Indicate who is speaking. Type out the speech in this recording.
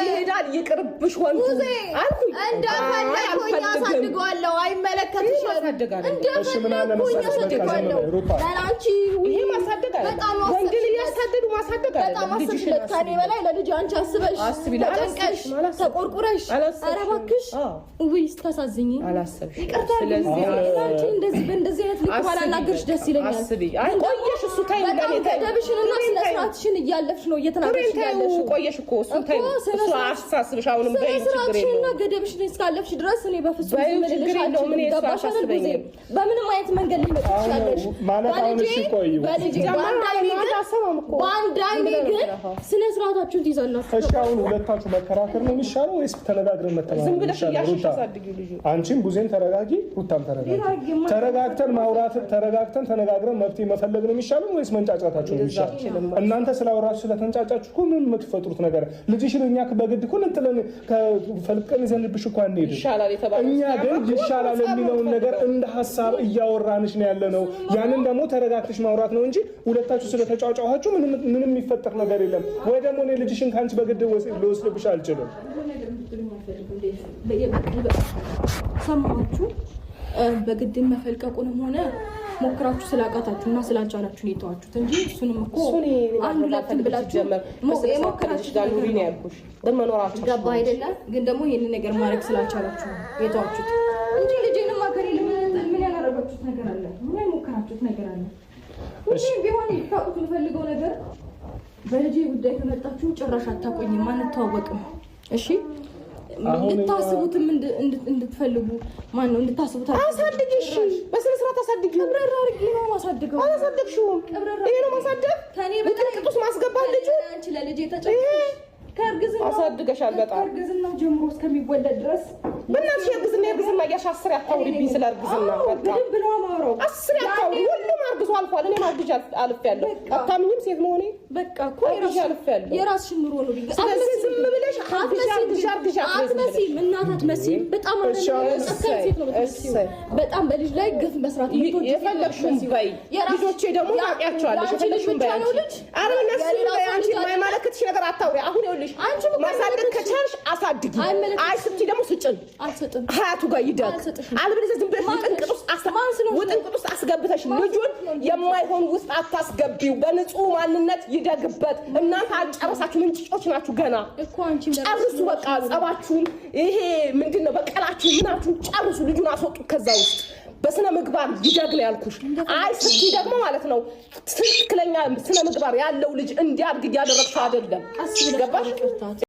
Speaker 1: ይሄዳል ይቅርብሽ ወንዱ አልኩኝ
Speaker 2: እንደፈለኩኝ አሳድገዋለሁ አይመለከትሽም
Speaker 3: እሺ ምን አለ መሰለሽ ሩታ
Speaker 2: ለአንቺ
Speaker 1: ይሄ ማሳደግ አይደለም ወንድ ያሳደዱ ማሳደግ አይደለም
Speaker 2: ልጅሽ ለካኔ በላይ ለልጅ አንቺ አስበሽ ተጨንቀሽ ተቆርቁረሽ ኧረ እባክሽ ወይስ ታሳዝኝ
Speaker 1: አላሰብሽ
Speaker 2: ስለዚህ አንቺ እንደዚህ በእንደዚህ አይነት ልክ ባላናገርሽ ደስ ይለኛል
Speaker 1: አስቢ አይ ቆየሽ እሱ ታይ
Speaker 2: ገደብሽንና ስነስርዓትሽን እያለፍሽ ነው እየተናገርሽ ያለሽ
Speaker 1: ቆየሽ እኮ እሱ ታይ እሱ አሳስብሽ አሁንም በይ ችግር
Speaker 2: የለውም ገደብሽን እስካለፍሽ ድረስ እኔ በፍጹም
Speaker 1: ችግር የለውም ምን ያሳስበኝ
Speaker 2: በምንም አይነት መንገድ ላይ መጥቻለሽ
Speaker 3: ማለት አሁን እሺ ቆይ
Speaker 2: በልጅ ባንዳይኔ ግን ስነስርዓታችሁን ትይዛላችሁ
Speaker 3: እሺ አሁን ሁለታችሁ መከራከር ነው የሚሻለው ወይስ ተነጋግረን መተማመን
Speaker 1: ዝም ብለሽ ያሻሳድጊው ልጅ
Speaker 3: አንቺም ቡዜን ተረጋጊ ሩታም ተረጋግተን ማውራት ተረጋግተን ተነጋግረን መፍትሄ መፈለግ ነው የሚሻለው ወይስ መንጫጫታችሁ ነው የሚሻለው? እናንተ ስላወራችሁ ስለተንጫጫችሁ እኮ ምን የምትፈጥሩት ነገር ልጅሽን እኛ በግድ እኮ እንጥለን ከፈልቀን ይዘንብሽ እኮ አንሄድም። እኛ ግን ይሻላል የሚለውን ነገር እንደ ሐሳብ እያወራንሽ ነው ያለነው። ያንን ደግሞ ተረጋግተሽ ማውራት ነው እንጂ ሁለታችሁ ስለተጫጫዋችሁ ምንም የሚፈጠር ነገር የለም። ወይ ደግሞ እኔ ልጅሽን ካንቺ በግድ ልወስድብሽ አልችልም።
Speaker 2: ሰማችሁ? በግድ መፈልቀቁንም ሆነ ሞክራችሁ ስላቃታችሁና ስላልቻላችሁ ነው የተዋችሁት እንጂ እሱንም እኮ አንድ ሁለቱም ብላችሁ
Speaker 1: ሞክራችሁ ጋር ኑሪ ነው ያልኩሽ። በመኖራችሁ
Speaker 2: ገባ አይደለም? ግን ደግሞ ይሄንን ነገር ማድረግ ስላልቻላችሁ ነው የተዋችሁት እንጂ ልጄንም አከሬ ምን ያላረጋችሁት ነገር አለ? ምን ሞክራችሁት ነገር አለ? እሺ ቢሆን ታውቁት የምፈልገው ነገር በልጄ ጉዳይ ከመጣችሁ ጭራሽ አታቆኝም፣ አንተዋወቅም። እሺ እንድታስቡትም እንድትፈልጉ ማን ነው እንድታስቡት
Speaker 1: አሳድጊ። እሺ በስነ ስርዓት አሳድጊ።
Speaker 2: ቀብረራ አድርጊ ነው ማሳደገው።
Speaker 1: አላሳደግሽውም። ይሄ ነው ማሳደግ።
Speaker 2: ከኔ በላይ
Speaker 1: ቅጡስ ማስገባት ልጅ
Speaker 2: አንቺ ለልጄ ተጨንቀሽ ከእርግዝና
Speaker 1: አሳድገሻል። በጣም
Speaker 2: ከእርግዝና ጀምሮ እስከሚወለድ ድረስ
Speaker 1: በእናትሽ የእርግዝና እያሻስር ያታውሪብኝ ስለ እርግዝና በቃ
Speaker 2: ብለው ማውራው
Speaker 1: አስር ያታውሪ ሁሉም አርግዞ አልፏል። እኔ ማርግዣ አልፌያለሁ። አታምኝም? ሴት መሆኔ
Speaker 2: በቃ እኮ
Speaker 1: አልፌያለሁ።
Speaker 2: የራስሽን ኑሮ ነው ቢገ
Speaker 1: ስለዚህ ዝም ብለሽ
Speaker 2: አትመሲም እናት አትመሲም። በጣም በጣም በልጅ ላይ ግፍ መስራት
Speaker 1: የፈለግሽውን በይ። ልጆቼ ደግሞ ታውቂያቸዋለሽ። የፈለግሽውን በይ አንቺ። ኧረ እነሱ አንቺ የማይመለከትሽ ነገር አታውሪ። አሁን ይኸውልሽ ማሳደግ ከቻልሽ አሳድጊ። አይ ስትይ ደግሞ ስጭን
Speaker 2: አልሰጥም።
Speaker 1: ሀያቱ ጋር ይደግ። አልበለዚያ ዝም ብለሽ ውጥንቅጥ ውስጥ አስገብተሽ ልጁን የማይሆን ውስጥ አታስገቢው። በንጹህ ማንነት ይደግበት። እናንተ አልጨረሳችሁም። እንጭጮች ናችሁ ገና። ጨርሱ በቃ ጸባችሁን፣ ይሄ ምንድነው በቀላችሁ ምናችሁ ጨርሱ። ልጁን አስወጡ ከዛ ውስጥ። በስነ ምግባር ይደግ ነው ያልኩሽ። አይ ስትይ ደግሞ ማለት ነው ትክክለኛ ስነ ምግባር ያለው ልጅ እንዲያድግ እያደረግሽው አይደለም። ገባሽ?